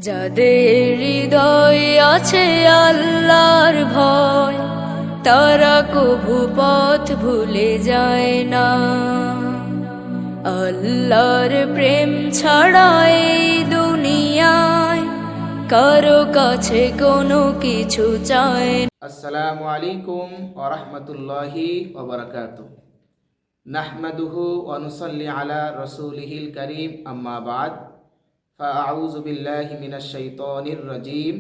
যাদের হৃদয়ে আছে আল্লাহর ভয়, তারা কভু পথ ভুলে যায় না। আল্লাহর প্রেম ছাড়া এই দুনিয়ায় কারো কাছে কোনো কিছু চায় না। আসসালামু আলাইকুম ওয়া রাহমাতুল্লাহি ওয়া বারাকাতুহু। নাহমাদুহু ওয়া নুসাল্লি আলা রাসূলিহিল কারীম, আম্মা বা'দ। ফাআউযু বিল্লাহি মিনাশ শাইতানির রাজীম।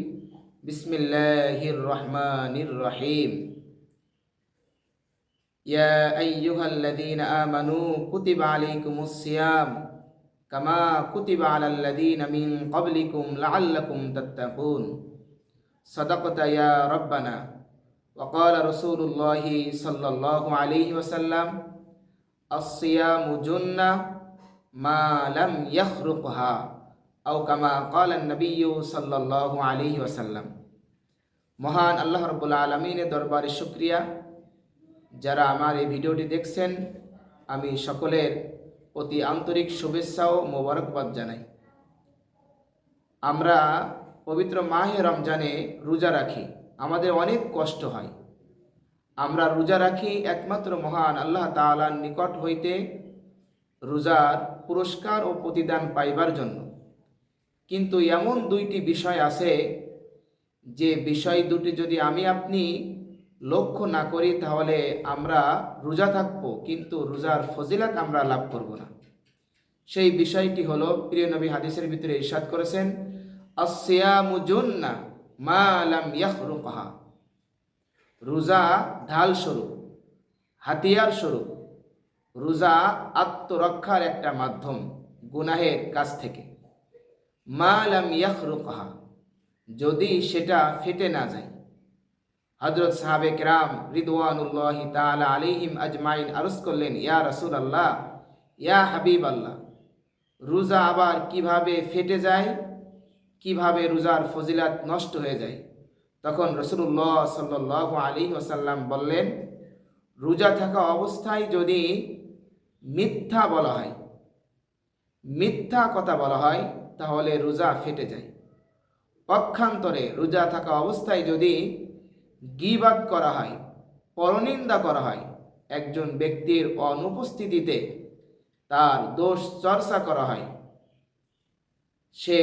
বিসমিল্লাহির রহমানির রহিম। ইয়া আইয়ুহাল্লাযীনা আমানু কুতিবা আলাইকুমুস সিয়াম কামা কুতিবা আলাল্লাযীনা মিন ক্বাবলিকুম লাআল্লাকুম তাত্তাকুন। সাদাকাতা ইয়া রাব্বানা। ওয়া ক্বালা রাসূলুল্লাহি সাল্লাল্লাহু আলাইহি ওয়াসাল্লাম, আস-সিয়ামু জুন্নাহ মা লাম ইয়াখরুকহা, আও কামা ক্বালা an-নাবিয়্যু সাল্লাল্লাহু আলাইহি ওয়াসাল্লাম। মহান আল্লাহ রাব্বুল আলামিনের দরবারে শুকরিয়া। যারা আমার এই ভিডিওটি দেখছেন, আমি সকলের অতি আন্তরিক শুভেচ্ছা ও মোবারকবাদ জানাই। আমরা পবিত্র মাহে রমজানে রোজা রাখি, আমাদের অনেক কষ্ট হয়। আমরা রোজা রাখি একমাত্র মহান আল্লাহ তাআলার নিকট হইতে রোজার পুরস্কার ও প্রতিদান পাইবার জন্য। কিন্তু এমন দুইটি বিষয় আছে, যে বিষয় দুটি যদি আমি আপনি লক্ষ্য না করি তাহলে আমরা রোজা থাকবো, কিন্তু রোজার ফজিলত আমরা লাভ করব না। সেই বিষয়টি হলো, প্রিয় নবী হাদিসের ভিতরে ইরশাদ করেছেন, আস-সিয়ামু জুন্নাহ মা লাম ইয়াখরুকহা। রোজা ঢাল স্বরূপ, হাতিয়ার স্বরূপ। রোজা আত্মরক্ষার একটা মাধ্যম গুনাহের কাছ থেকে। মা লাম ইয়াখরুকহা, যদি সেটা ফেটে না যায়। হযরত সাহাবে কেরাম রিদওয়ানুল্লাহি তাআলা আলাইহিম আজমাইন আরজ করলেন, ইয়া রাসূলুল্লাহ, ইয়া হাবিবাল্লাহ, রোজা আবার কিভাবে ফেটে যায়, কিভাবে রোজার ফজিলত নষ্ট হয়ে যায়? তখন রাসূলুল্লাহ সাল্লাল্লাহু আলাইহি ওয়াসাল্লাম বললেন, রোজা থাকা অবস্থায় যদি মিথ্যা বলা হয়, মিথ্যা কথা বলা হয়, তাহলে রোজা ফেটে যায়। পক্ষান্তরে রোজা থাকা অবস্থায় যদি গীবাত করা হয়, পরনিন্দা করা হয়, একজন ব্যক্তির অনুপস্থিতিতে তার দোষ চর্চা করা হয়, সে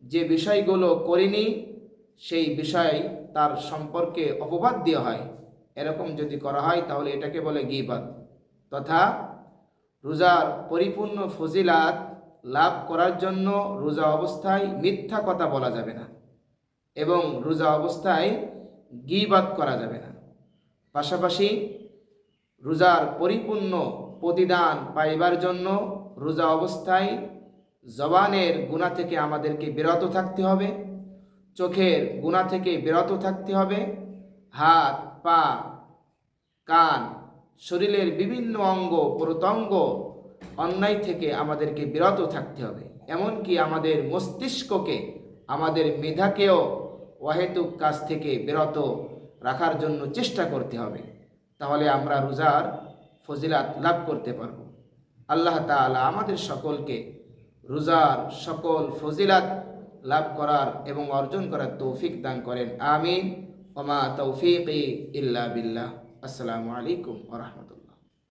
যে বিষয়গুলো করেনি সেই বিষয় তার সম্পর্কে অপবাদ দেওয়া হয়, এরকম যদি করা হয় তাহলে এটাকে বলে গীবাত। তথা রোজার পরিপূর্ণ ফজিলাত লাভ করার জন্য রোজা অবস্থায় মিথ্যা কথা বলা যাবে না এবং রোজা অবস্থায় গীবাত করা যাবে না। পাশাপাশি রোজার পরিপূর্ণ প্রতিদান পাইবার জন্য রোজা অবস্থায় জবানের গুনাহ থেকে আমাদেরকে বিরত থাকতে হবে, চোখের গুনাহ থেকে বিরত থাকতে হবে, হাত, পা, কান, শরীরের বিভিন্ন অঙ্গ প্রত্যঙ্গ অন্যায় থেকে আমাদেরকে বিরত থাকতে হবে। এমনকি আমাদের মস্তিষ্ককে, আমাদের মেধাকেও অহেতুক কাজ থেকে বিরত রাখার জন্য চেষ্টা করতে হবে। তাহলে আমরা রোজার ফজিলাত লাভ করতে পারব। আল্লাহ তাআলা আমাদের সকলকে রোজার সকল ফজিলাত লাভ করার এবং অর্জন করার তৌফিক দান করেন। আমিন। ওয়া মা তৌফিকি ইল্লা বিল্লাহ। আসসালামু আলাইকুম ওয়া রাহমাতুল্লাহ।